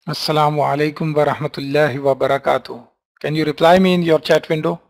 Assalamu alaikum wa rahmatullahi wa barakatuh. Can you reply me in your chat window?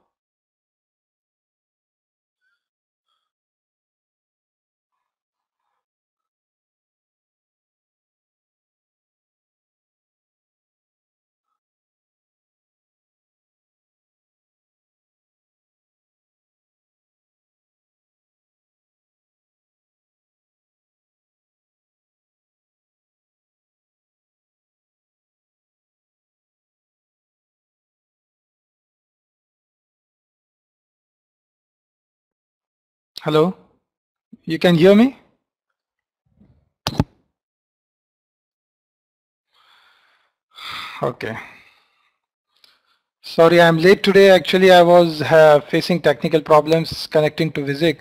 Hello? You can hear me? Okay. Sorry, I'm late today. Actually, I was facing technical problems connecting to Vizig.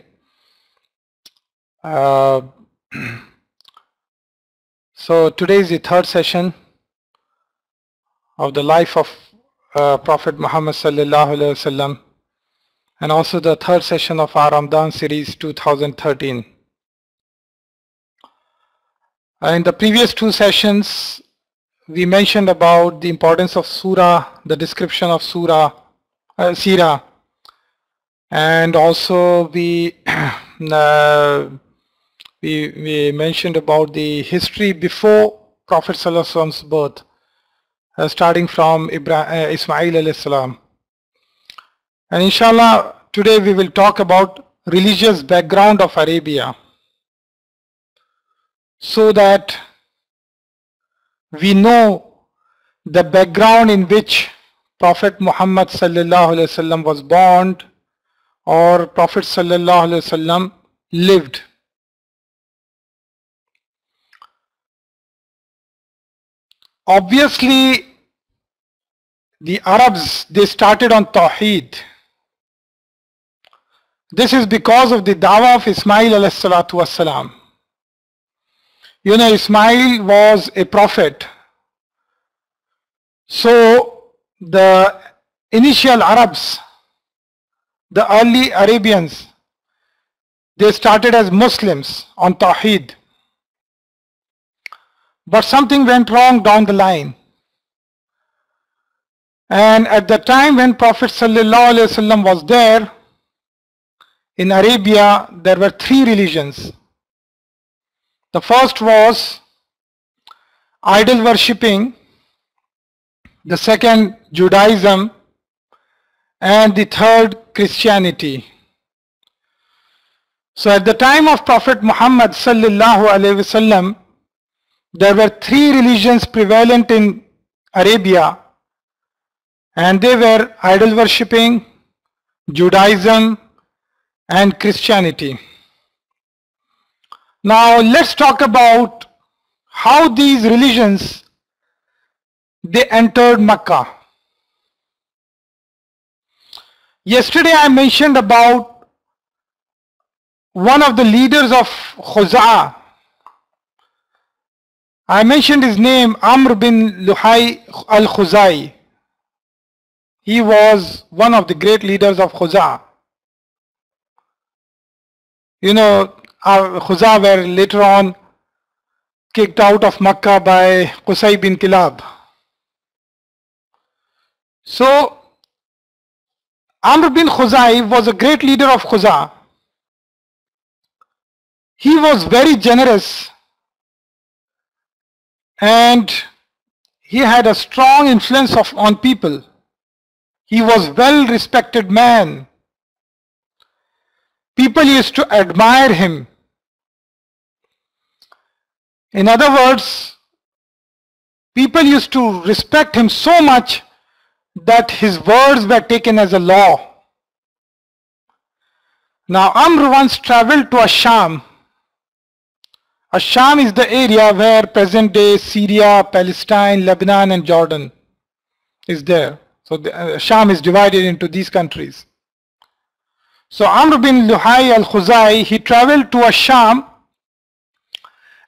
So today is the third session of the life of Prophet Muhammad sallallahu alaihi wasallam, and also the third session of our Ramadan Series 2013. In the previous two sessions, we mentioned about the importance of Surah, the description of Surah, Seerah, and also we mentioned about the history before Prophet Sallallahu Alaihi Wasallam's birth, starting from Ismail alayhi salam. And inshallah, today we will talk about religious background of Arabia, so that we know the background in which Prophet Muhammad sallallahu alaihi wasallam was born, or Prophet sallallahu alaihi wasallam lived. Obviously, the Arabs, they started on Tawheed. This is because of the dawah of Ismail alayhi salatu wassalam. You know, Ismail was a prophet. So the initial Arabs, the early Arabians, they started as Muslims on Tawheed. But something went wrong down the line. And at the time when Prophet sallallahu alaihi wasallam was there, in Arabia, there were three religions. The first was idol worshipping, the second Judaism, and the third Christianity. So at the time of Prophet Muhammad sallallahu alaihi wasallam, there were three religions prevalent in Arabia, and they were idol worshipping, Judaism, and Christianity. Now let's talk about how these religions, they entered Mecca. Yesterday I mentioned about one of the leaders of Khuza'ah. I mentioned his name, Amr bin Luhai al-Khuzai. He was one of the great leaders of Khuza'ah. You know, Khuza'ah were later on kicked out of Makkah by Qusay bin Kilab. So Amr bin Khuzai was a great leader of Khuza'ah. He was very generous and he had a strong influence on people. He was a well respected man. People used to admire him. In other words, people used to respect him so much that his words were taken as a law. Now Amr once traveled to Asham. Asham is the area where present day Syria, Palestine, Lebanon and Jordan is there. So Asham is divided into these countries. So Amr bin Luhai al-Khuzai, he traveled to Asham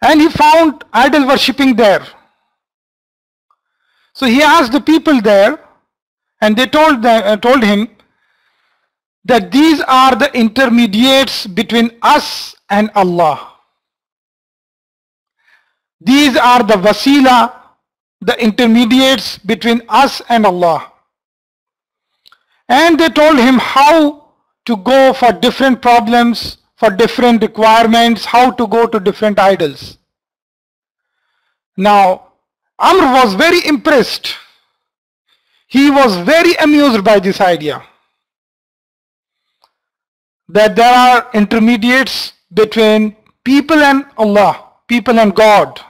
and he found idol worshipping there. So he asked the people there, and they told him that these are the intermediates between us and Allah. These are the wasila the intermediates between us and Allah. And they told him how to go for different problems, for different requirements, how to go to different idols. Now, Amr was very impressed. He was very amused by this idea that there are intermediates between people and Allah, people and God.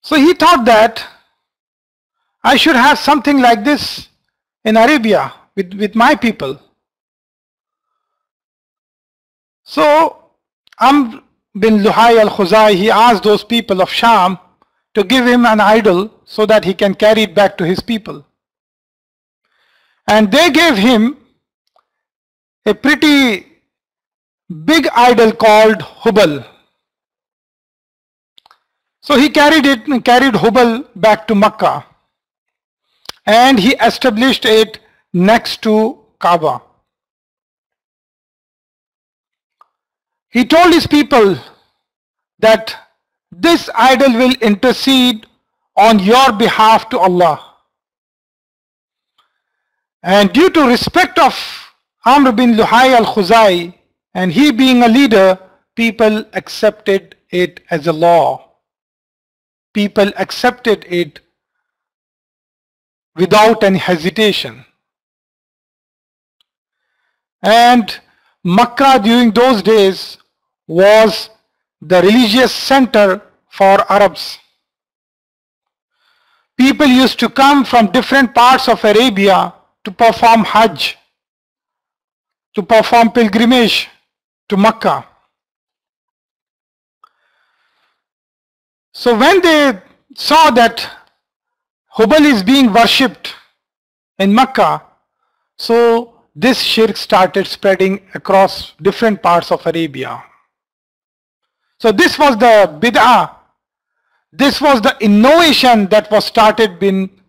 So he thought that I should have something like this in Arabia with my people. So Amr bin Luhay al-Khuzai, he asked those people of Sham to give him an idol so that he can carry it back to his people. And they gave him a pretty big idol called Hubal. So he carried Hubal back to Makkah, and he established it next to Kaaba. He told his people that this idol will intercede on your behalf to Allah. And due to respect of Amr bin Luhay al-Khuzai, and he being a leader, people accepted it as a law. People accepted it without any hesitation. And Makkah during those days was the religious center for Arabs. People used to come from different parts of Arabia to perform Hajj, to perform pilgrimage to Makkah. So when they saw that Hubal is being worshipped in Makkah, so this shirk started spreading across different parts of Arabia. So this was the bid'ah. This was the innovation that was started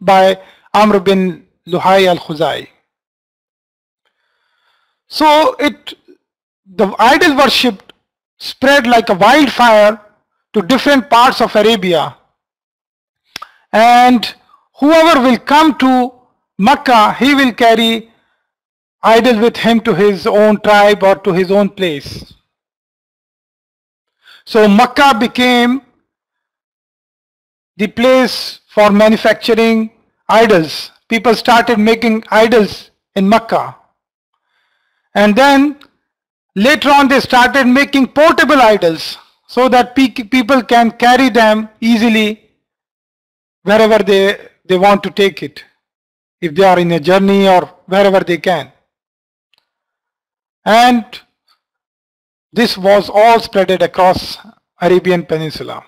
by Amr bin Luhay al-Khuzai. So the idol worship spread like a wildfire to different parts of Arabia. And whoever will come to Makkah, he will carry idol with him to his own tribe or to his own place. So Makkah became the place for manufacturing idols. People started making idols in Makkah. And then later on they started making portable idols so that people can carry them easily wherever they want to take it, if they are in a journey or wherever they can. And this was all spreaded across Arabian Peninsula,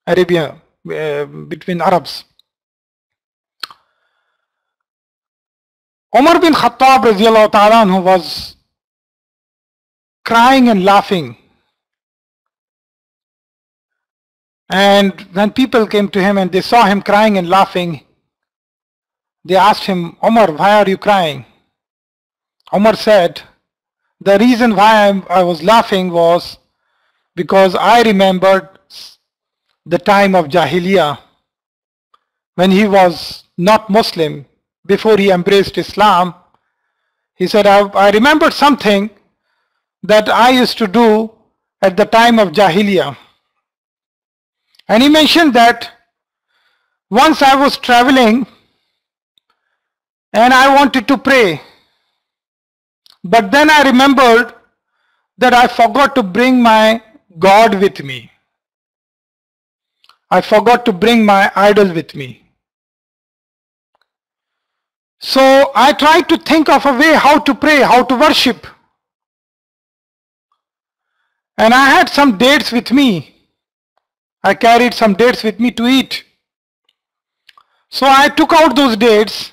Arabia, between Arabs. Umar bin Khattab radiallahu ta'ala anhu was crying and laughing. And when people came to him and they saw him crying and laughing, they asked him, Umar, why are you crying? Umar said, the reason why I was laughing was because I remembered the time of Jahiliyyah, when he was not Muslim, before he embraced Islam. He said, I remembered something that I used to do at the time of Jahiliyyah. And he mentioned that once I was traveling and I wanted to pray, but then I remembered that I forgot to bring my God with me. I forgot to bring my idol with me. So I tried to think of a way how to pray, how to worship. And I had some dates with me. I carried some dates with me to eat. So I took out those dates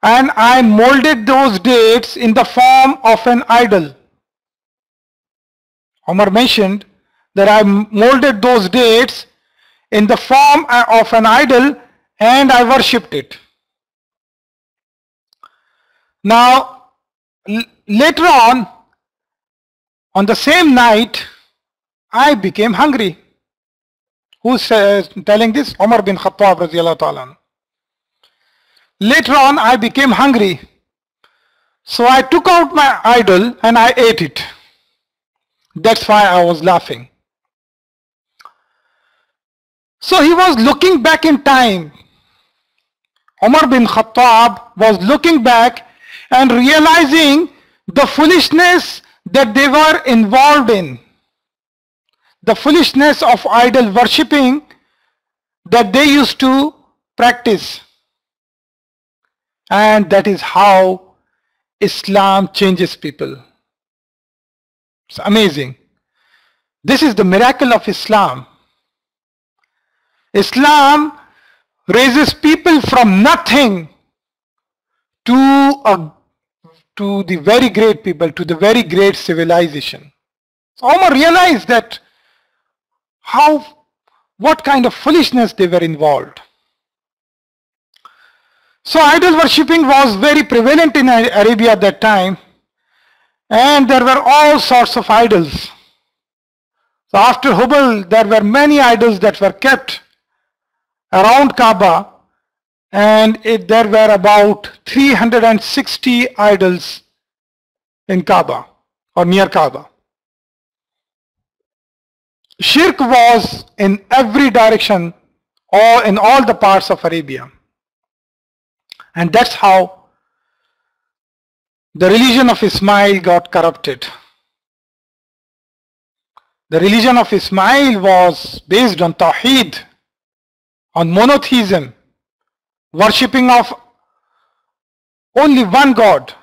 and I molded those dates in the form of an idol. Umar mentioned that I molded those dates in the form of an idol and I worshipped it. Now, later on the same night, I became hungry. Who's telling this? Umar bin Khattab radiallahu ta'ala. Later on, I became hungry. So I took out my idol and I ate it. That's why I was laughing. So he was looking back in time. Umar bin Khattab was looking back and realizing the foolishness that they were involved in. The foolishness of idol worshipping that they used to practice. And that is how Islam changes people. It's amazing. This is the miracle of Islam. Islam raises people from nothing to the very great people, to the very great civilization. So Umar realized that what kind of foolishness they were involved. So idol worshipping was very prevalent in Arabia at that time, and there were all sorts of idols. So after Hubal, there were many idols that were kept around Kaaba, and there were about 360 idols in Kaaba or near Kaaba. Shirk was in every direction or in all the parts of Arabia. And that's how the religion of Ismail got corrupted. The religion of Ismail was based on Tawheed, on monotheism, worshipping of only one God,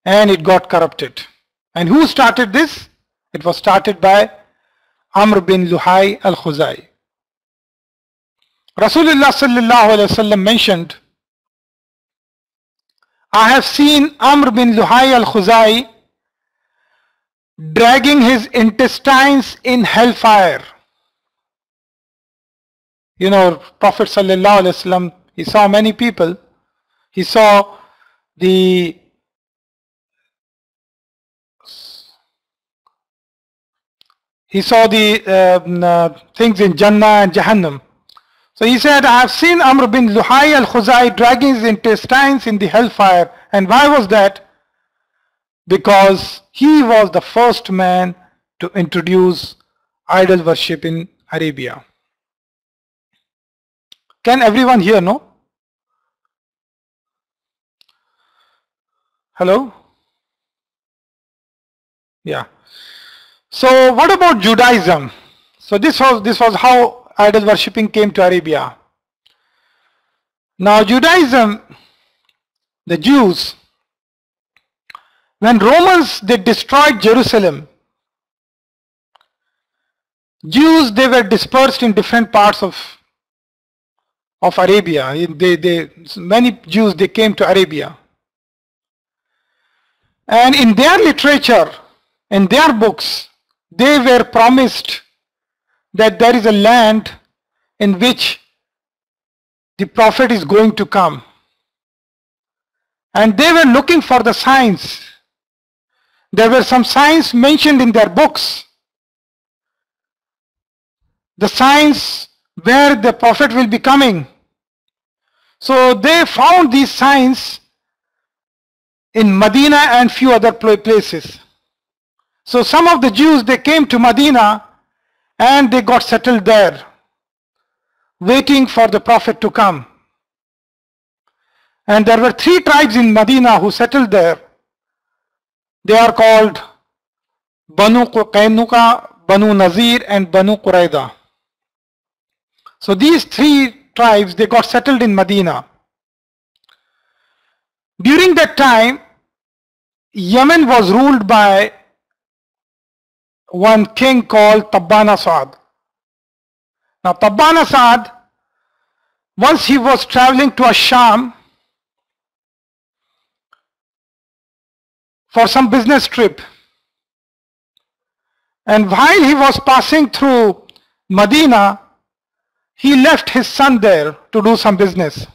and it got corrupted. And who started this? It was started by Amr bin Luhai al-Khuzai. Rasulullah sallallahu alayhi wasallam mentioned, I have seen Amr bin Luhai al-Khuzai dragging his intestines in hellfire. You know, Prophet sallallahu alayhi wasallam, he saw many people. He saw the things in Jannah and Jahannam. So he said, I have seen Amr bin Luhai al-Khuzai dragging his intestines in the hellfire. And why was that? Because he was the first man to introduce idol worship in Arabia. Can everyone hear, no? Hello? Yeah. So what about Judaism? So this was how idol worshipping came to Arabia. Now Judaism, the Jews, when Romans, they destroyed Jerusalem, Jews, they were dispersed in different parts of Arabia. Many Jews, they came to Arabia. And in their literature, in their books, they were promised that there is a land in which the Prophet is going to come. And they were looking for the signs. There were some signs mentioned in their books. The signs where the Prophet will be coming. So they found these signs in Medina and few other places. So some of the Jews, they came to Medina and they got settled there, waiting for the Prophet to come. And there were 3 tribes in Medina who settled there. They are called Banu Qainuqa, Banu Nazir, and Banu Qurayda. So these 3 tribes, they got settled in Medina. During that time, Yemen was ruled by one king called Tabbana Sa'd. Now Tabbana Sa'd, once he was traveling to Asham for some business trip, and while he was passing through Medina, he left his son there to do some business.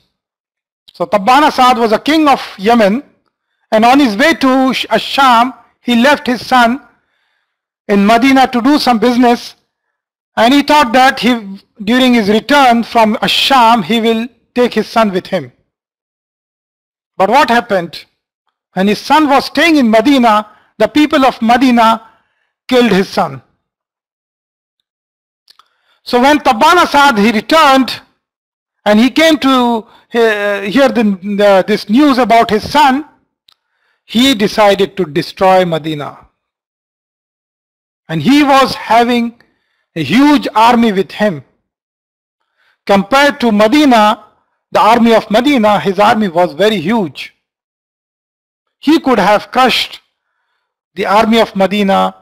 So Tabbana Sa'd was a king of Yemen, and on his way to Asham, he left his son in Medina to do some business, And he thought that during his return from Asham, he will take his son with him. But what happened? When his son was staying in Medina, the people of Medina killed his son. So when Tabban Asad, he returned and he came to hear this news about his son, he decided to destroy Medina. And he was having a huge army with him. Compared to Medina, the army of Medina, his army was very huge. He could have crushed the army of Medina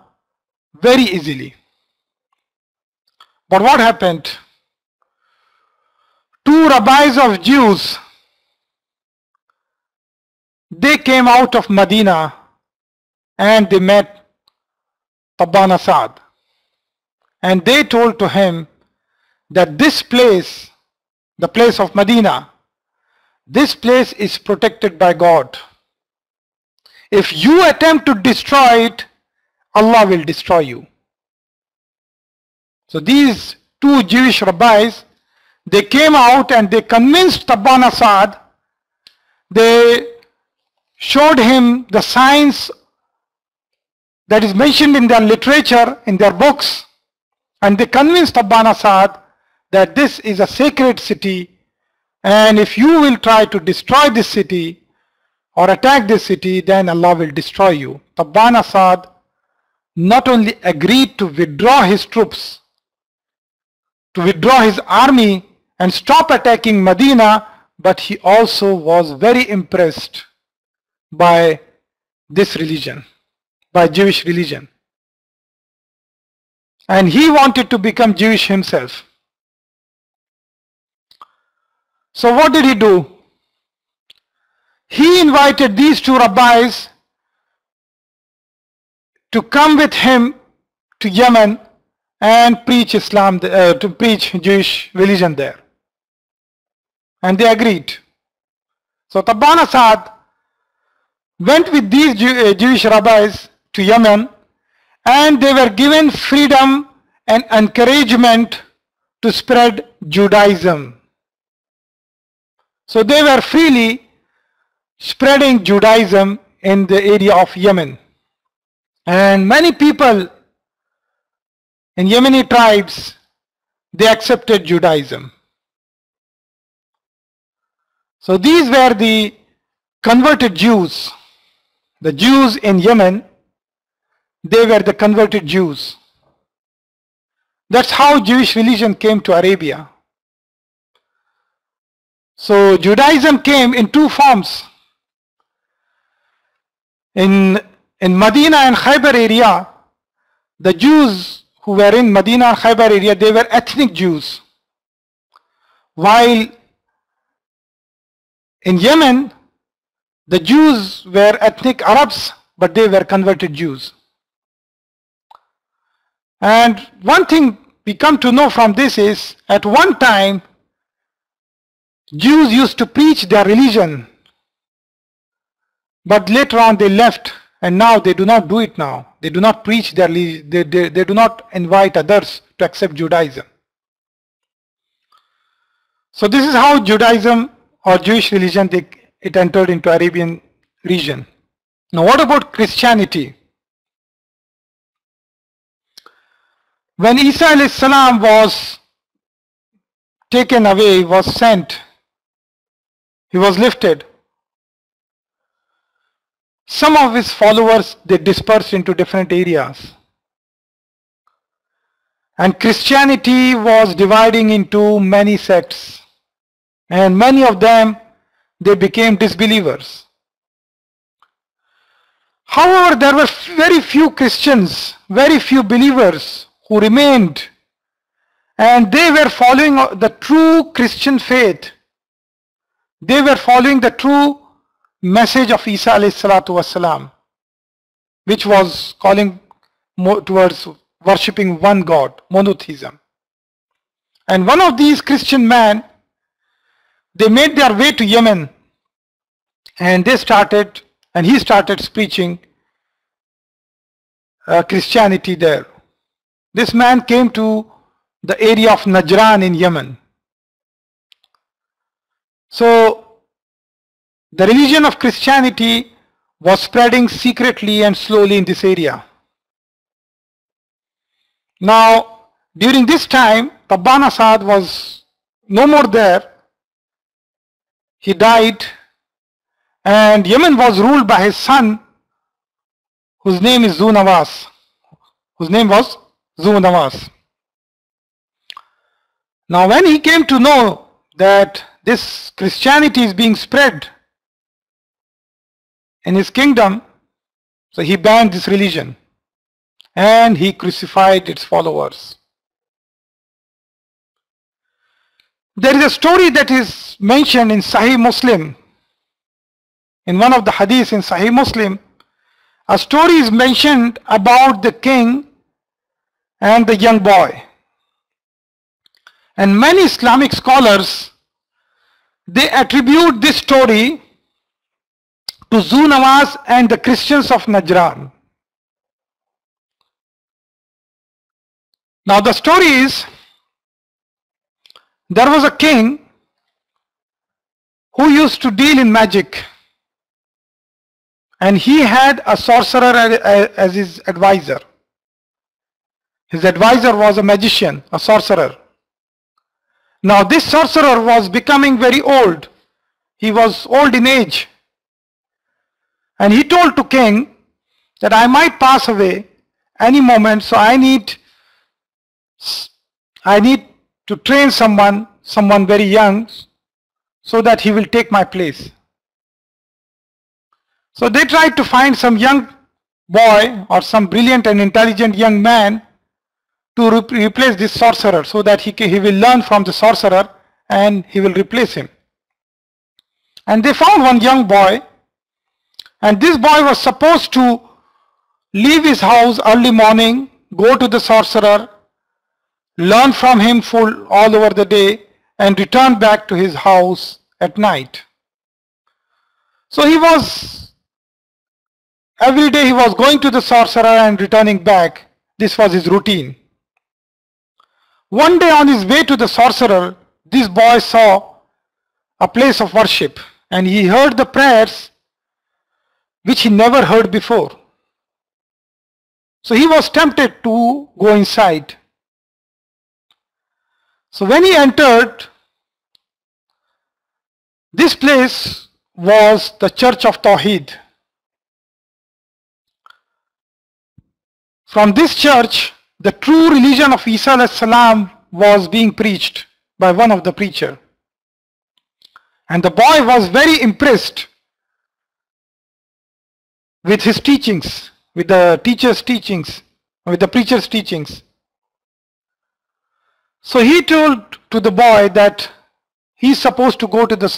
very easily. But what happened? Two rabbis of Jews, they came out of Medina and they met Tabban Asad. And they told to him that this place, the place of Medina, this place is protected by God. If you attempt to destroy it, Allah will destroy you. So these two Jewish rabbis, they came out and they convinced Tabban Asad. They showed him the signs that is mentioned in their literature, in their books, and they convinced Tabban Asad that this is a sacred city, and if you will try to destroy this city or attack this city, then Allah will destroy you. Tabban Asad not only agreed to withdraw his troops, to withdraw his army and stop attacking Medina, but he also was very impressed by this religion, by Jewish religion. And he wanted to become Jewish himself. So what did he do? He invited these two rabbis to come with him to Yemen and preach Islam, to preach Jewish religion there. And they agreed. So Tabban Asad went with these Jewish rabbis to Yemen, and they were given freedom and encouragement to spread Judaism. So they were freely spreading Judaism in the area of Yemen. And many people in Yemeni tribes, they accepted Judaism. So these were the converted Jews. The Jews in Yemen, they were the converted Jews. That's how Jewish religion came to Arabia. So Judaism came in two forms. In Medina and Khaybar area, the Jews who were in Medina and Khaybar area, they were ethnic Jews. While in Yemen, the Jews were ethnic Arabs, but they were converted Jews. And one thing we come to know from this is, at one time, Jews used to preach their religion, but later on they left, and now they do not do it now. They do not preach their religion, they do not invite others to accept Judaism. So this is how Judaism or Jewish religion, it entered into Arabian region. Now what about Christianity? When Isa alayhi salam was taken away, was sent, he was lifted, some of his followers, they dispersed into different areas. And Christianity was dividing into many sects. And many of them, they became disbelievers. However, there were very few Christians, very few believers who remained, and they were following the true Christian faith. They were following the true message of Isa alayhi salatu wasalam, which was calling towards worshipping one God, monotheism. And one of these Christian men, they made their way to Yemen, and he started preaching Christianity there. This man came to the area of Najran in Yemen. So the religion of Christianity was spreading secretly and slowly in this area. Now, during this time, Tabban Asad was no more there. He died, and Yemen was ruled by his son, whose name is Zu Nawas. Whose name was Zu Nawas. Now, when he came to know that this Christianity is being spread in his kingdom, so he banned this religion and he crucified its followers. There is a story that is mentioned in Sahih Muslim. In one of the hadiths in Sahih Muslim, a story is mentioned about the king and the young boy. And many Islamic scholars, they attribute this story to Zu Nawas and the Christians of Najran. Now the story is, there was a king who used to deal in magic, and he had a sorcerer as his advisor. His advisor was a magician, a sorcerer. Now this sorcerer was becoming very old. He was old in age. And he told to king that I might pass away any moment, so I need to train someone very young, so that he will take my place. So they tried to find some young boy or some brilliant and intelligent young man to replace this sorcerer, so that he will learn from the sorcerer and he will replace him. And they found one young boy, and this boy was supposed to leave his house early morning, go to the sorcerer, learn from him all over the day, and return back to his house at night. So every day he was going to the sorcerer and returning back. This was his routine. One day on his way to the sorcerer, this boy saw a place of worship, and he heard the prayers which he never heard before. So he was tempted to go inside. So when he entered, this place was the Church of Tawheed. From this church, the true religion of Isa alayhi salam was being preached by one of the preachers. And the boy was very impressed with his teachings, with the teacher's teachings, with the preacher's teachings. So he told to the boy that he's supposed to go to the,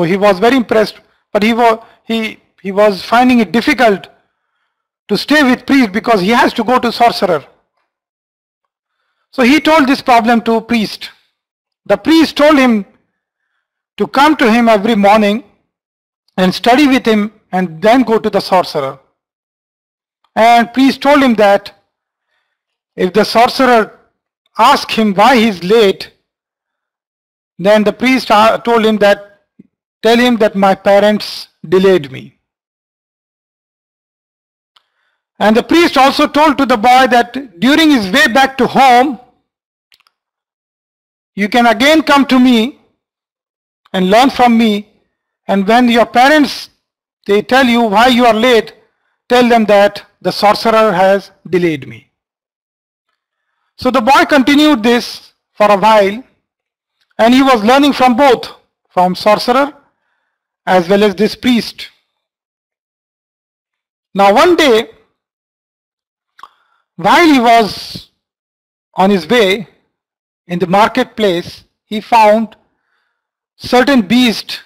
he was very impressed, but he was finding it difficult to stay with priest because he has to go to sorcerer. So he told this problem to priest. The priest told him to come to him every morning and study with him and then go to the sorcerer. And priest told him that if the sorcerer asked him why he is late, then the priest told him that, tell him that my parents delayed me. And the priest also told to the boy that during his way back to home, you can again come to me and learn from me, and when your parents, they tell you why you are late, tell them that the sorcerer has delayed me. So the boy continued this for a while, and he was learning from both, from sorcerer as well as this priest. Now one day, while he was on his way in the marketplace, he found certain beast.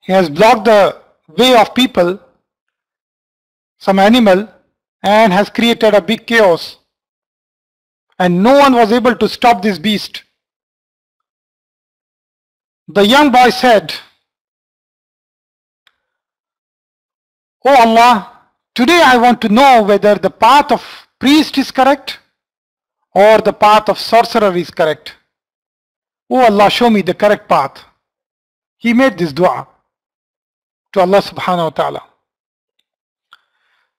He has blocked the way of people, some animal, and has created a big chaos. And no one was able to stop this beast. The young boy said, "Oh Allah, today I want to know whether the path of priest is correct or the path of sorcerer is correct. Oh Allah, show me the correct path. He made this dua to Allah subhanahu wa ta'ala.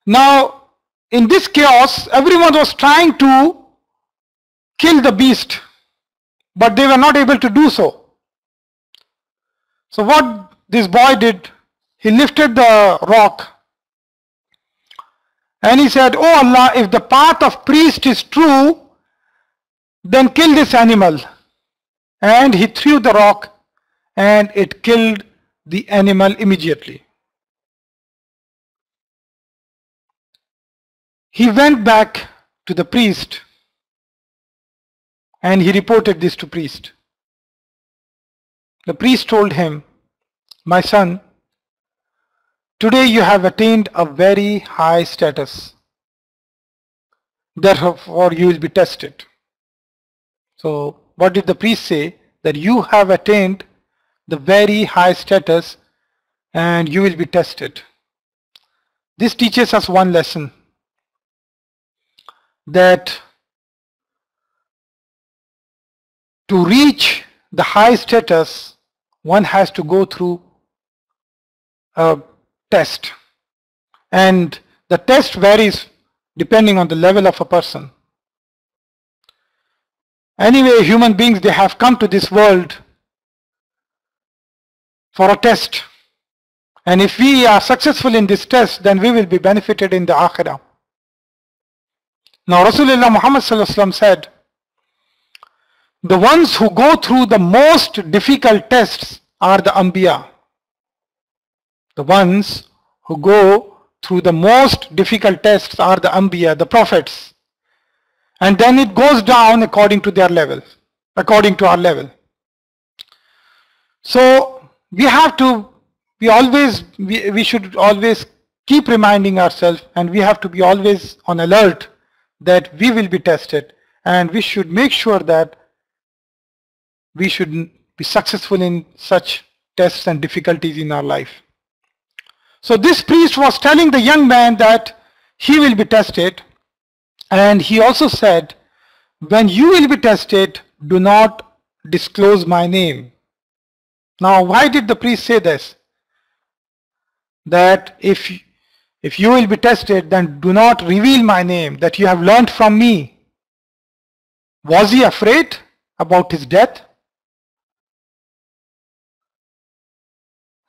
Now, in this chaos, everyone was trying to kill the beast, but they were not able to do so. So what this boy did, he lifted the rock and he said, "Oh Allah, if the path of priest is true, then kill this animal." And he threw the rock and it killed the animal immediately. He went back to the priest and he reported this to priest. The priest told him, "My son, today you have attained a very high status. Therefore you will be tested." So what did the priest say? That you have attained the very high status and you will be tested. This teaches us one lesson, that to reach the high status, one has to go through a test. And the test varies depending on the level of a person. Anyway, human beings, they have come to this world for a test. And if we are successful in this test, then we will be benefited in the Akhirah. Now Rasulullah Muhammad sallallahu alaihi wasallam said, the ones who go through the most difficult tests are the Anbiya. The ones who go through the most difficult tests are the Anbiya, the prophets. And then it goes down according to their level, according to our level. So we have to we should always keep reminding ourselves, and we have to be always on alert that we will be tested, and we should make sure that we should be successful in such tests and difficulties in our life. So this priest was telling the young man that he will be tested, and he also said, when you will be tested, do not disclose my name. Now why did the priest say this? That if you will be tested, then do not reveal my name, that you have learned from me. Was he afraid about his death?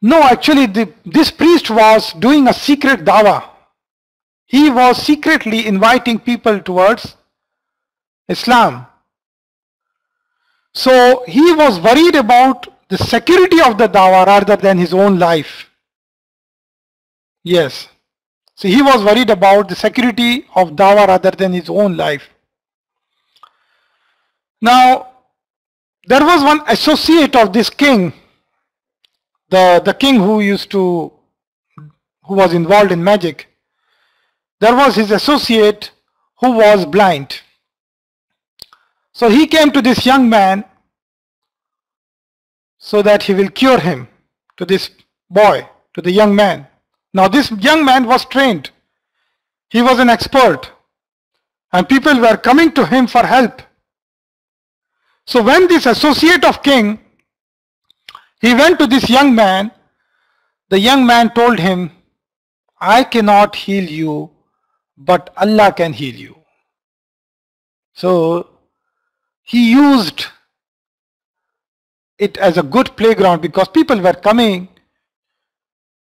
No, actually this priest was doing a secret dawah. He was secretly inviting people towards Islam. So he was worried about the security of the dawah rather than his own life. Yes. So he was worried about the security of dawah rather than his own life. Now, there was one associate of this king, the king who was involved in magic. There was his associate who was blind. So he came to this young man so that he will cure him, to this boy, to the young man. Now this young man was trained. He was an expert. And people were coming to him for help. So when this associate of king, he went to this young man, the young man told him, I cannot heal you, but Allah can heal you. So he used it as a good playground, because people were coming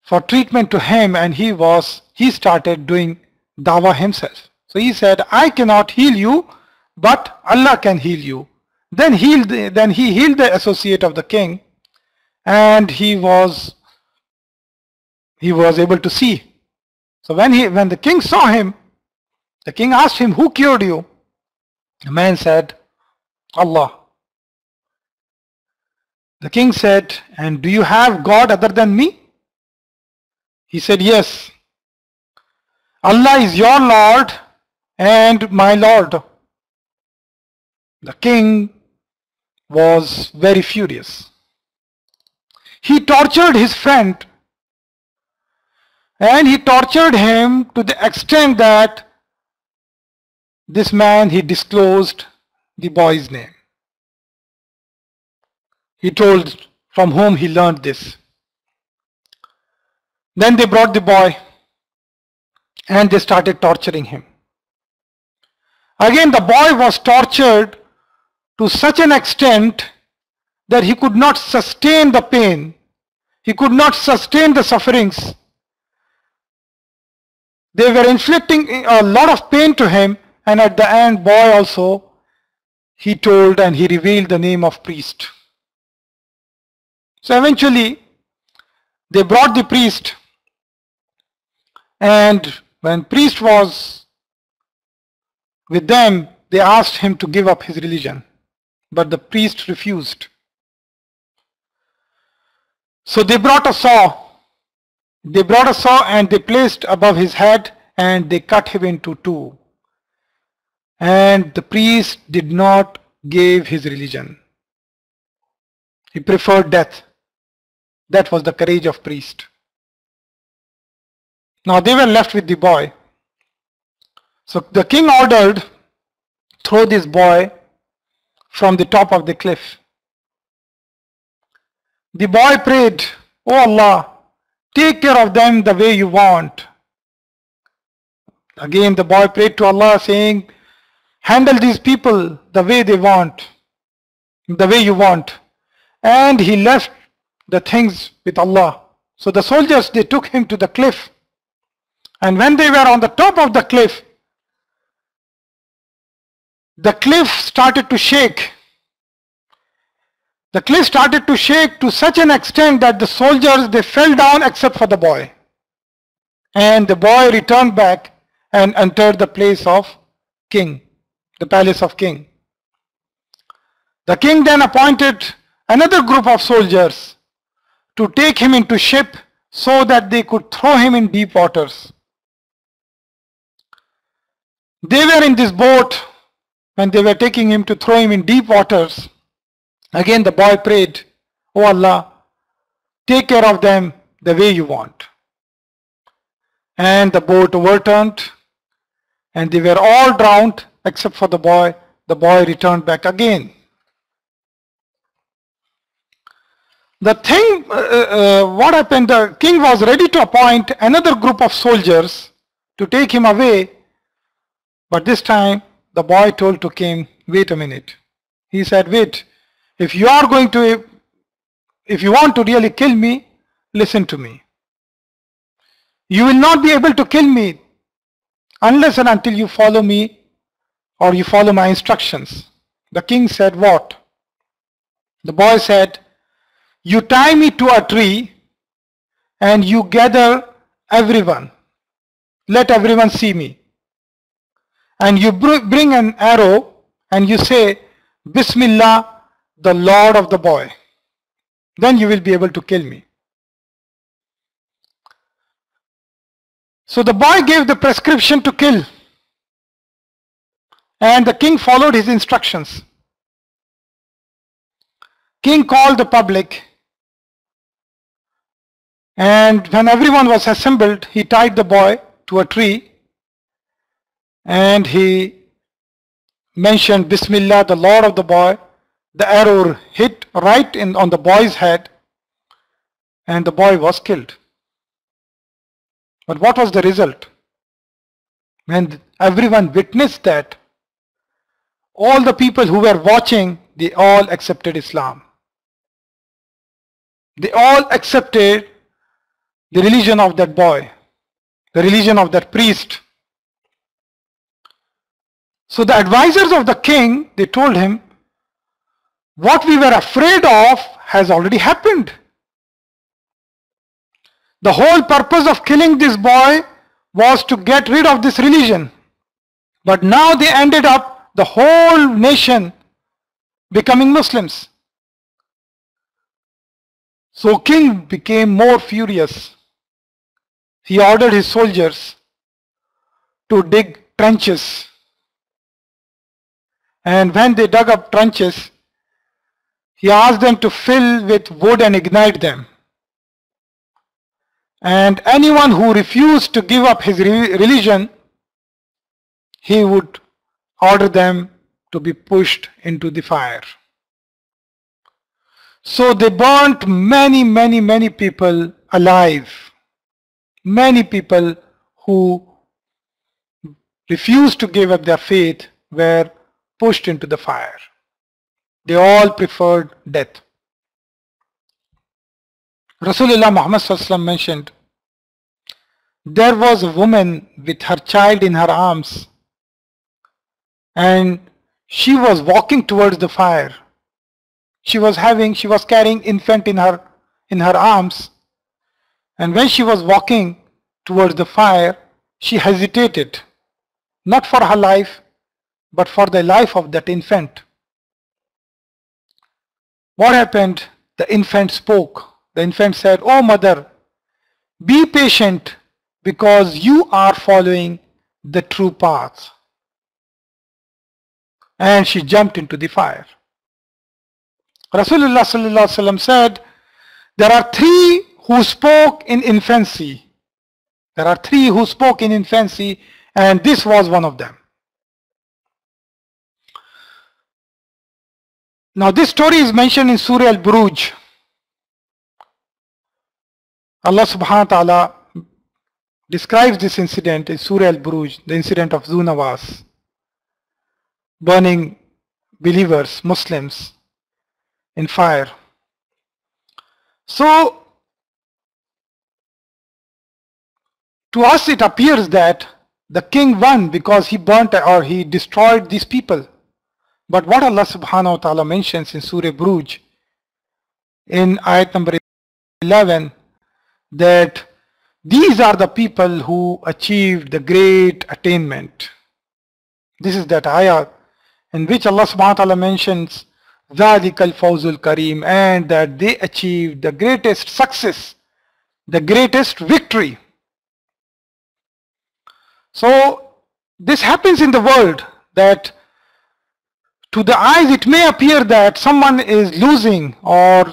for treatment to him, and he started doing dawah himself. So he said, I cannot heal you, but Allah can heal you. Then he healed the associate of the king, and he was able to see. So when the king saw him, the king asked him, who cured you? The man said, Allah. The king said, and do you have God other than me? He said, yes. Allah is your Lord and my Lord. The king was very furious. He tortured his friend, and he tortured him to the extent that this man, he disclosed the boy's name. He told from whom he learned this. Then they brought the boy and they started torturing him. Again, the boy was tortured to such an extent that he could not sustain the pain. He could not sustain the sufferings. They were inflicting a lot of pain to him, and at the end, boy also, he told and he revealed the name of priest. So eventually, they brought the priest, and when priest was with them, they asked him to give up his religion, but the priest refused. So they brought a saw. They brought a saw and they placed above his head and they cut him into two. And the priest did not give his religion. He preferred death. That was the courage of priest. Now they were left with the boy. So the king ordered, throw this boy from the top of the cliff. The boy prayed, "Oh Allah, take care of them the way you want." Again the boy prayed to Allah saying, "Handle these people the way they want, the way you want." And he left the things with Allah. So the soldiers, they took him to the cliff. And when they were on the top of the cliff started to shake. The cliff started to shake to such an extent that the soldiers, they fell down except for the boy. And the boy returned back and entered the place of king, the palace of king. The king then appointed another group of soldiers to take him into ship so that they could throw him in deep waters. They were in this boat when they were taking him to throw him in deep waters. Again the boy prayed, "Oh Allah, take care of them the way you want." And the boat overturned and they were all drowned except for the boy. The boy returned back again. The thing, what happened, the king was ready to appoint another group of soldiers to take him away. But this time the boy told to king, "Wait a minute." He said, "Wait, if you want to really kill me, listen to me. You will not be able to kill me unless and until you follow me or you follow my instructions." The king said, "What?" The boy said, "You tie me to a tree and you gather everyone. Let everyone see me. And you bring an arrow and you say, 'Bismillah, the Lord of the boy.' Then you will be able to kill me." So the boy gave the prescription to kill. And the king followed his instructions. King called the public. And when everyone was assembled, he tied the boy to a tree. And he mentioned, "Bismillah, the Lord of the boy." The arrow hit right on the boy's head and the boy was killed. But what was the result? When everyone witnessed that, all the people who were watching, they all accepted Islam. They all accepted the religion of that boy, the religion of that priest. So the advisors of the king, they told him, "What we were afraid of has already happened. The whole purpose of killing this boy was to get rid of this religion. But now they ended up, the whole nation, becoming Muslims." So king became more furious. He ordered his soldiers to dig trenches. And when they dug up trenches, he asked them to fill with wood and ignite them. And anyone who refused to give up his religion, he would ordered them to be pushed into the fire. So they burnt many people alive. Many people who refused to give up their faith were pushed into the fire. They all preferred death. Rasulullah Muhammad Sallallahu Alaihi Wasallam mentioned, there was a woman with her child in her arms, and she was walking towards the fire. She was carrying infant in her arms, and when she was walking towards the fire, she hesitated, not for her life, but for the life of that infant. What happened? The infant spoke. The infant said, "Oh mother, be patient, because you are following the true path." And she jumped into the fire. Rasulullah Sallallahu Alaihi Wasallam said, there are three who spoke in infancy. There are three who spoke in infancy, and this was one of them. Now this story is mentioned in Surah Al-Buruj. Allah subhanahu wa ta'ala describes this incident in Surah Al-Buruj, the incident of Zu-Nawas, burning believers, Muslims, in fire. So to us it appears that the king won because he burnt or he destroyed these people. But what Allah subhanahu wa ta'ala mentions in Surah Buruj in ayat number 11, that these are the people who achieved the great attainment. This is that ayat in which Allah subhanahu wa ta'ala mentions ذَلِكَ الْفَوْزُ الْكَرِيمُ, and that they achieved the greatest success, the greatest victory. So this happens in the world, that to the eyes it may appear that someone is losing, or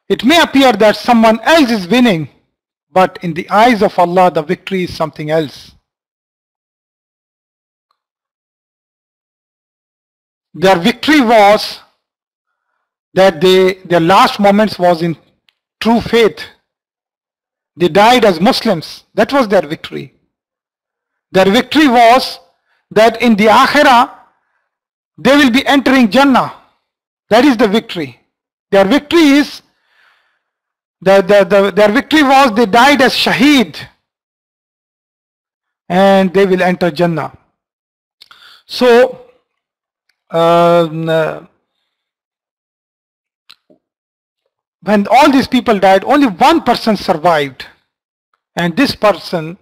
it may appear that someone else is winning, but in the eyes of Allah the victory is something else. Their victory was that their last moments was in true faith. They died as Muslims. That was their victory. Their victory was that in the Akhirah they will be entering Jannah. That is the victory. Their victory is their victory was they died as Shaheed, and they will enter Jannah. So when all these people died, only one person survived, and this person,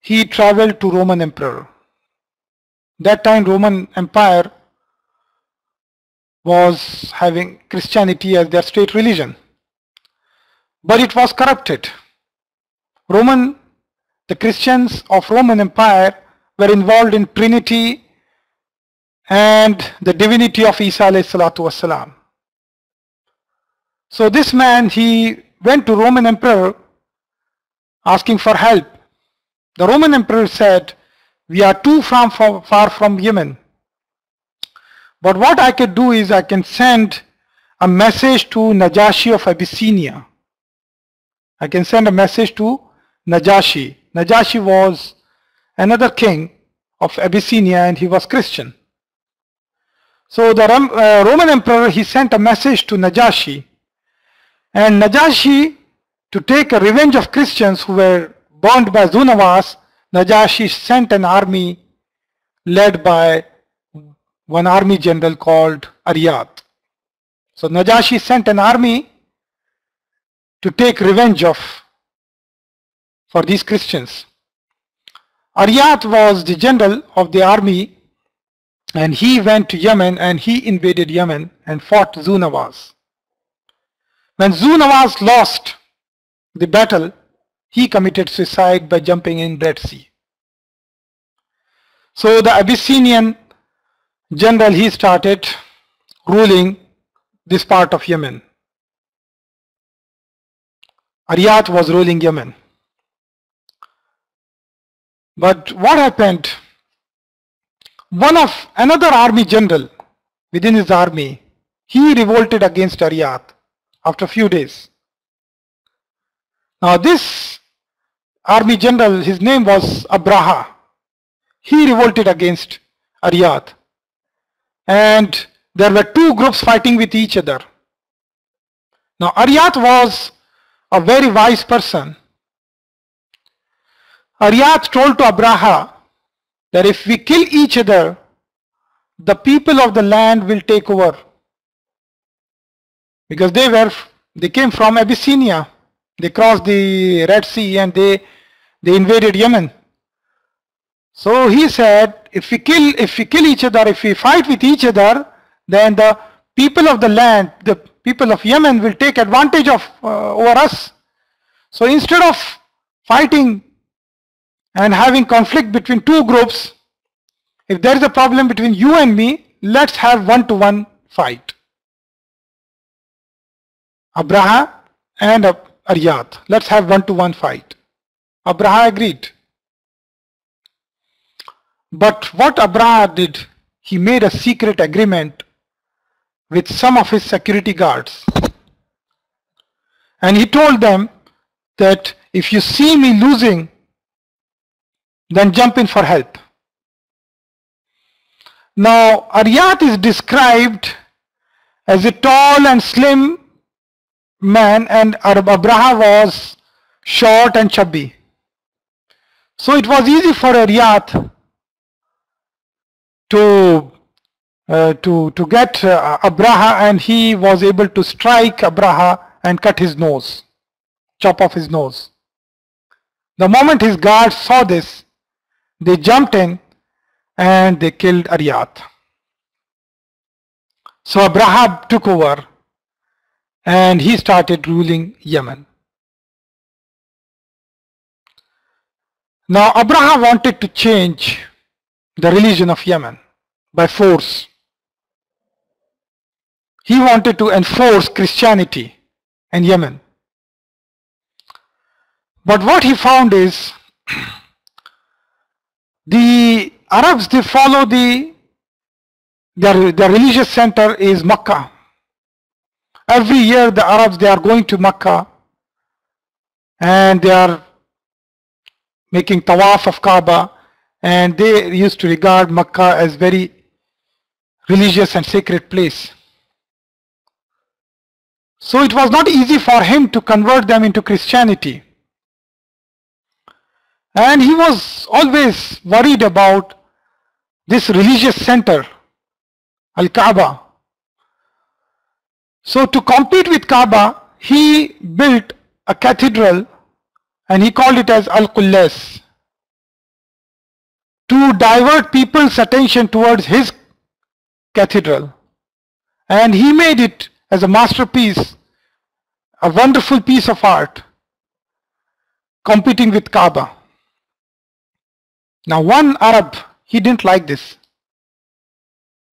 he traveled to Roman Emperor. That time Roman Empire was having Christianity as their state religion, but it was corrupted. The Christians of Roman Empire were involved in Trinity and the divinity of Isa alayhi salatu wasalam. So this man, he went to Roman Emperor asking for help. The Roman Emperor said, "We are too far from Yemen, but what I can do is I can send a message to Najashi of Abyssinia. I can send a message to Najashi." Najashi was another king of Abyssinia, and he was Christian. So the Roman Emperor, he sent a message to Najashi, and Najashi, to take a revenge of Christians who were burned by Zu-Nawas, Najashi sent an army led by one army general called Aryat. So Najashi sent an army to take revenge for these Christians. Aryat was the general of the army, and he went to Yemen and he invaded Yemen and fought Zu-Nawas. When Zu-Nawas lost the battle, he committed suicide by jumping in Red Sea. So the Abyssinian general, he started ruling this part of Yemen. Aryat was ruling Yemen. But what happened? Another army general within his army, he revolted against Ariyat after a few days. Now this army general, his name was Abraha. He revolted against Ariyat. And there were two groups fighting with each other. Now Ariyat was a very wise person. Ariyat told to Abraha that if we kill each other, the people of the land will take over. Because they came from Abyssinia. They crossed the Red Sea and they invaded Yemen. So he said, if we kill each other, if we fight with each other, then the people of the land, the people of Yemen will take advantage of over us. So instead of fighting and having conflict between two groups, if there is a problem between you and me, let's have one-to-one fight. Abraha and Ariyat, let's have one-to-one fight. Abraha agreed. But what Abraha did, he made a secret agreement with some of his security guards. And he told them that if you see me losing, then jump in for help. Now Ariyat is described as a tall and slim man, and Abraha was short and chubby. So it was easy for Ariyat to get Abraha, and he was able to strike Abraha and cut his nose, chop off his nose. The moment his guards saw this, they jumped in and they killed Ariyat. So Abraha took over and he started ruling Yemen. Now Abraha wanted to change the religion of Yemen by force. He wanted to enforce Christianity in Yemen. But what he found is the Arabs, they follow their religious center is Makkah. Every year the Arabs, they are going to Makkah and they are making tawaf of Kaaba, and they used to regard Makkah as very religious and sacred place. So it was not easy for him to convert them into Christianity. And he was always worried about this religious center, Al-Kaaba. So to compete with Kaaba, he built a cathedral and he called it as Al-Qullas, to divert people's attention towards his cathedral. And he made it as a masterpiece, a wonderful piece of art, competing with Kaaba. Now one Arab, he didn't like this.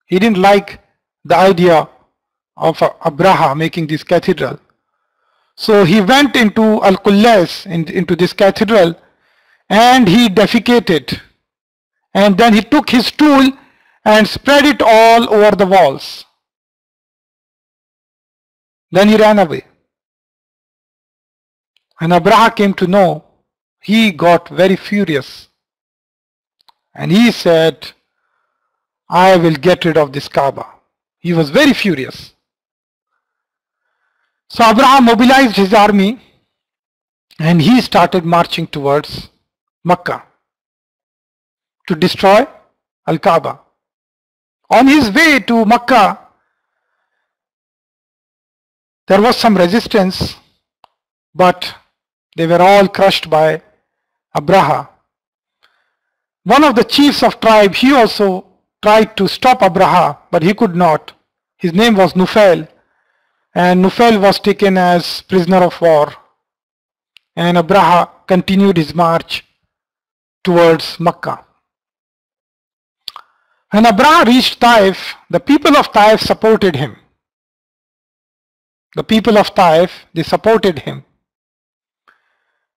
He didn't like the idea of Abraha making this cathedral. So he went into Al-Qullas, into this cathedral, and he defecated. And then he took his stool and spread it all over the walls. Then he ran away. When Abraha came to know, he got very furious. And he said, I will get rid of this Kaaba. He was very furious. So Abraham mobilized his army and he started marching towards Makkah to destroy Al-Kaaba. On his way to Makkah, there was some resistance, but they were all crushed by Abraha. One of the chiefs of tribe, he also tried to stop Abraha, but he could not. His name was Nufail, and Nufail was taken as prisoner of war. And Abraha continued his march towards Makkah. When Abraha reached Taif, the people of Taif supported him. The people of Taif, they supported him.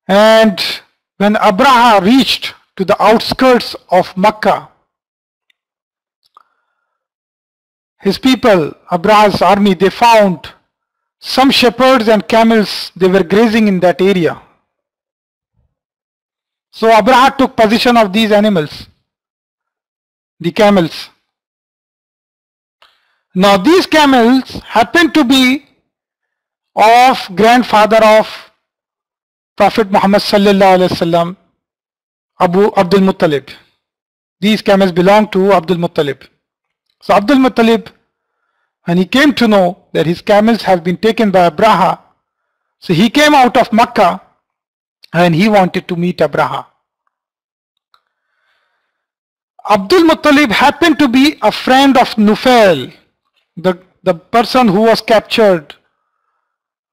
And when Abraha reached to the outskirts of Makkah, his people, Abraha's army, they found some shepherds and camels, they were grazing in that area. So Abraha took possession of these animals, the camels. Now these camels happened to be of grandfather of Prophet Muhammad sallallahu alaihi wasallam, Abu Abdul Muttalib. These camels belong to Abdul Muttalib. So Abdul Muttalib, when he came to know that his camels have been taken by Abraha, so he came out of Makkah and he wanted to meet Abraha. Abdul Muttalib happened to be a friend of Nufail, the person who was captured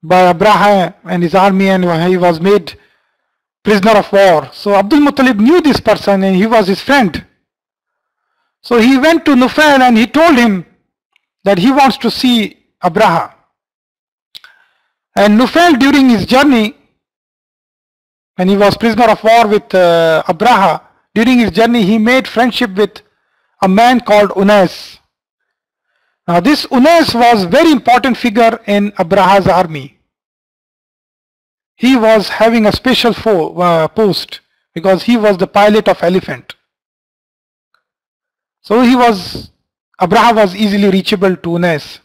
by Abraha and his army, and he was made prisoner of war. So Abdul Muttalib knew this person and he was his friend. So he went to Nufail and he told him that he wants to see Abraha. And Nufail, during his journey, when he was prisoner of war with Abraha, during his journey he made friendship with a man called Unais. Now this Unais was very important figure in Abraha's army. He was having a special post because he was the pilot of elephant. So Abraha was easily reachable to Unais.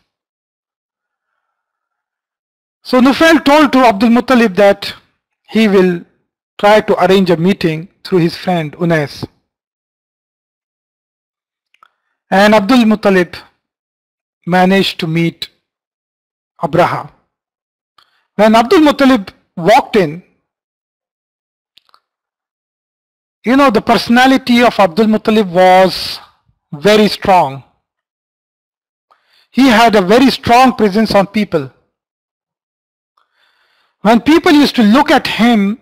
So Nufail told to Abdul Muttalib that he will try to arrange a meeting through his friend Unais. And Abdul Muttalib managed to meet Abraha. When Abdul Muttalib walked in, the personality of Abdul Muttalib was very strong. He had a very strong presence on people. When people used to look at him,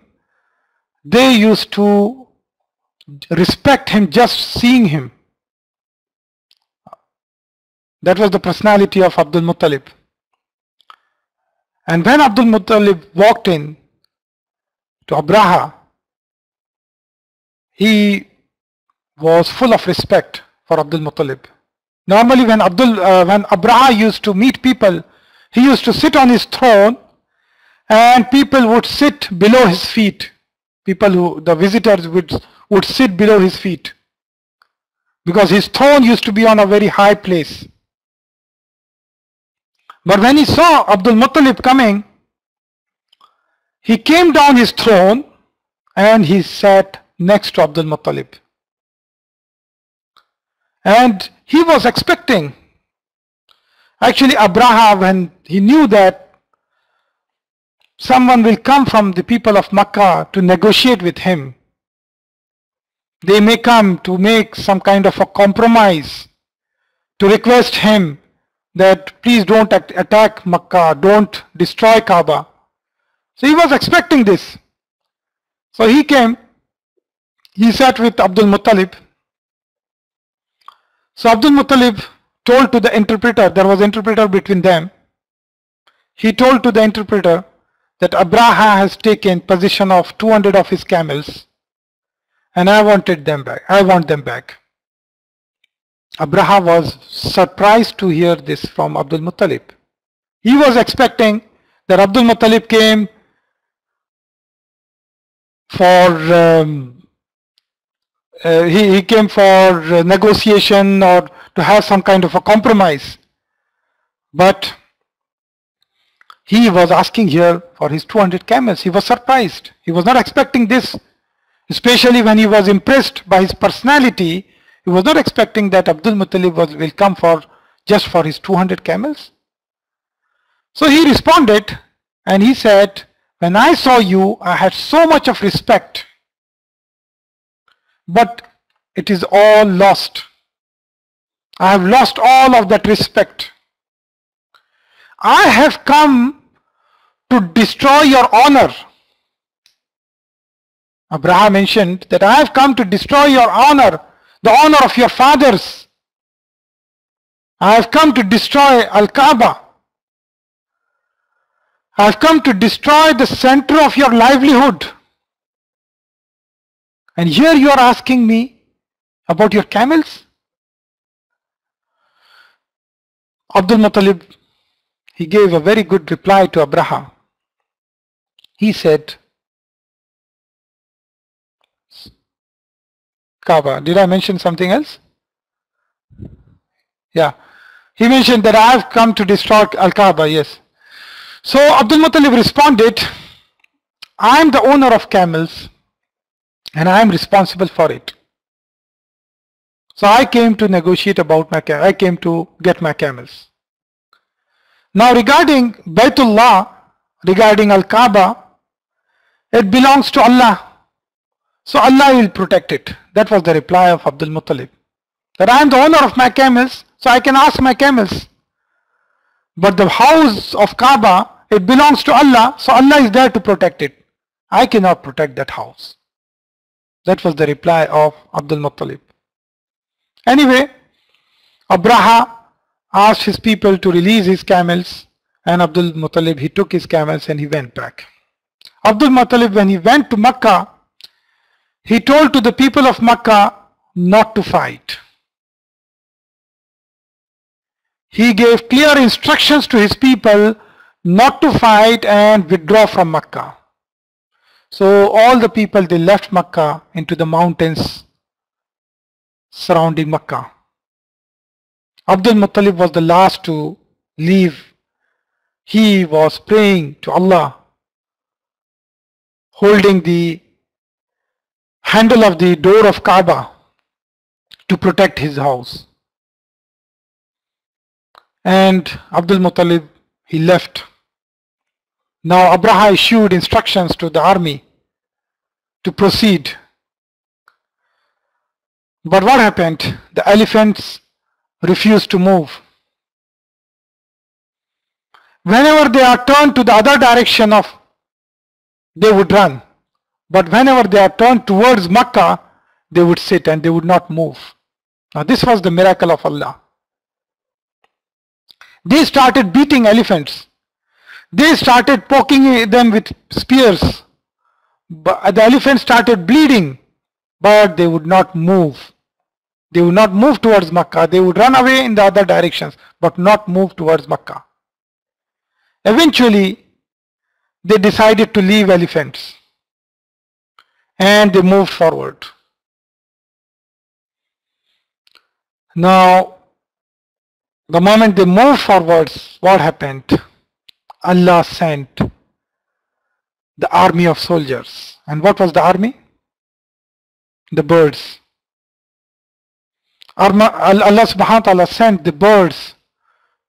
they used to respect him just seeing him. That was the personality of Abdul Muttalib. And when Abdul Muttalib walked in to Abraha, he was full of respect for Abdul Muttalib. Normally when Abraha used to meet people, he used to sit on his throne and people would sit below his feet. The visitors would sit below his feet because his throne used to be on a very high place. But when he saw Abdul Muttalib coming, he came down his throne and he sat next to Abdul Muttalib. And he was expecting, actually Abraha, when he knew that someone will come from the people of Makkah to negotiate with him, they may come to make some kind of a compromise, to request him that please don't attack Makkah, don't destroy Kaaba. So he was expecting this. So he came, he sat with Abdul Muttalib. So Abdul Muttalib told to the interpreter, there was an interpreter between them, he told to the interpreter that Abraha has taken possession of 200 of his camels and I want them back. Abraha was surprised to hear this from Abdul Muttalib. He was expecting that Abdul Muttalib came for he came for negotiation or to have some kind of a compromise. But he was asking here for his 200 camels. He was surprised. He was not expecting this, especially when he was impressed by his personality. He was not expecting that Abdul Muttalib will come just for his 200 camels. So he responded and he said, when I saw you, I had so much of respect, but it is all lost. I have lost all of that respect. I have come to destroy your honor. Abraham mentioned that I have come to destroy your honor, the honor of your fathers. I have come to destroy Al-Kaaba. I have come to destroy the center of your livelihood. And here you are asking me about your camels? Abdul Muttalib, he gave a very good reply to Abraha. He said, Kaaba. Did I mention something else? Yeah. He mentioned that I have come to destroy Al-Kaaba, yes. So Abdul Muttalib responded, I am the owner of camels and I am responsible for it. So I came to negotiate about my camels. I came to get my camels. Now regarding Baytullah, regarding Al-Kaaba, it belongs to Allah. So Allah will protect it. That was the reply of Abdul Muttalib. That I am the owner of my camels, so I can ask my camels. But the house of Kaaba, it belongs to Allah, so Allah is there to protect it. I cannot protect that house. That was the reply of Abdul Muttalib. Anyway, Abraha asked his people to release his camels, and Abdul Muttalib, he took his camels and he went back. Abdul Muttalib, when he went to Makkah, he told to the people of Makkah not to fight. He gave clear instructions to his people not to fight and withdraw from Makkah. So all the people, they left Makkah into the mountains surrounding Makkah. Abdul Muttalib was the last to leave. He was praying to Allah, holding the handle of the door of Kaaba to protect his house. And Abdul Muttalib, he left. Now Abraha issued instructions to the army to proceed. But what happened? The elephants refused to move. Whenever they are turned to the other direction of, they would run. But whenever they are turned towards Makkah, they would sit and they would not move. Now this was the miracle of Allah. They started beating elephants. They started poking them with spears. But the elephants started bleeding, but they would not move. They would not move towards Makkah. They would run away in the other directions, but not move towards Makkah. Eventually, they decided to leave elephants and they moved forward. Now, the moment they moved forwards, what happened? Allah sent the army of soldiers. And what was the army? The birds. Allah subhanahu wa ta'ala sent the birds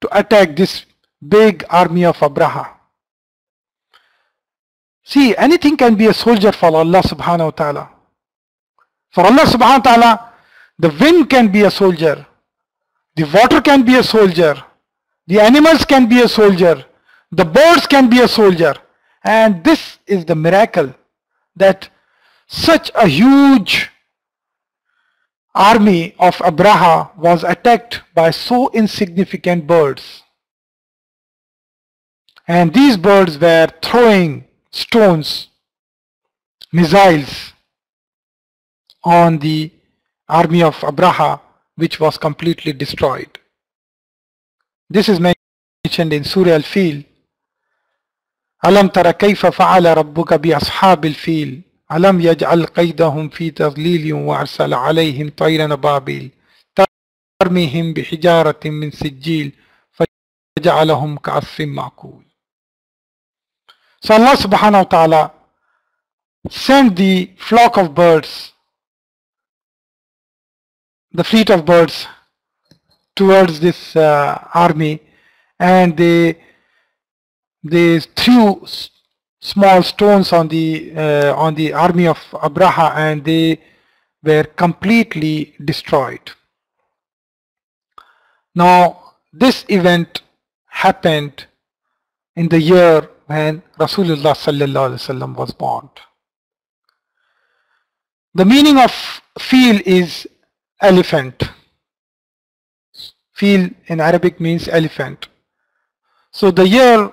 to attack this big army of Abraha. See, anything can be a soldier for Allah subhanahu wa ta'ala. For Allah subhanahu wa ta'ala, the wind can be a soldier. The water can be a soldier. The animals can be a soldier. The birds can be a soldier. And this is the miracle, that such a huge army of Abraha was attacked by so insignificant birds. And these birds were throwing stones, missiles on the army of Abraha, which was completely destroyed. This is mentioned in Surah Al-Fil. Alam tara kayfa fa'ala rabbuka bi ashabil fil. Alam yaj'al qaydahum fi tadlilin wa arsala alayhim tayran ababil. Tarmihim bi hijaratin min sijil faja'alahum ka'asfin ma'kul. So Allah subhanahu wa ta'ala sent the flock of birds, the fleet of birds, towards this army, and they threw small stones on the army of Abraha, and they were completely destroyed. Now this event happened in the year when Rasulullah sallallahu alaihi wasallam was born. The meaning of fil is elephant. Fil in Arabic means elephant. So the year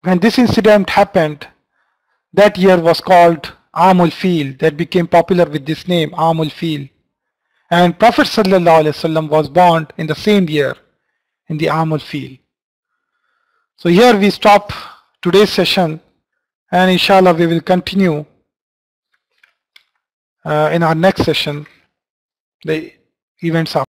when this incident happened, that year was called Amul Fil, that became popular with this name, Amul Fil. And Prophet sallallahu alaihi wasallam was born in the same year, in the Amul field. So here we stop today's session, and inshallah we will continue in our next session the events after.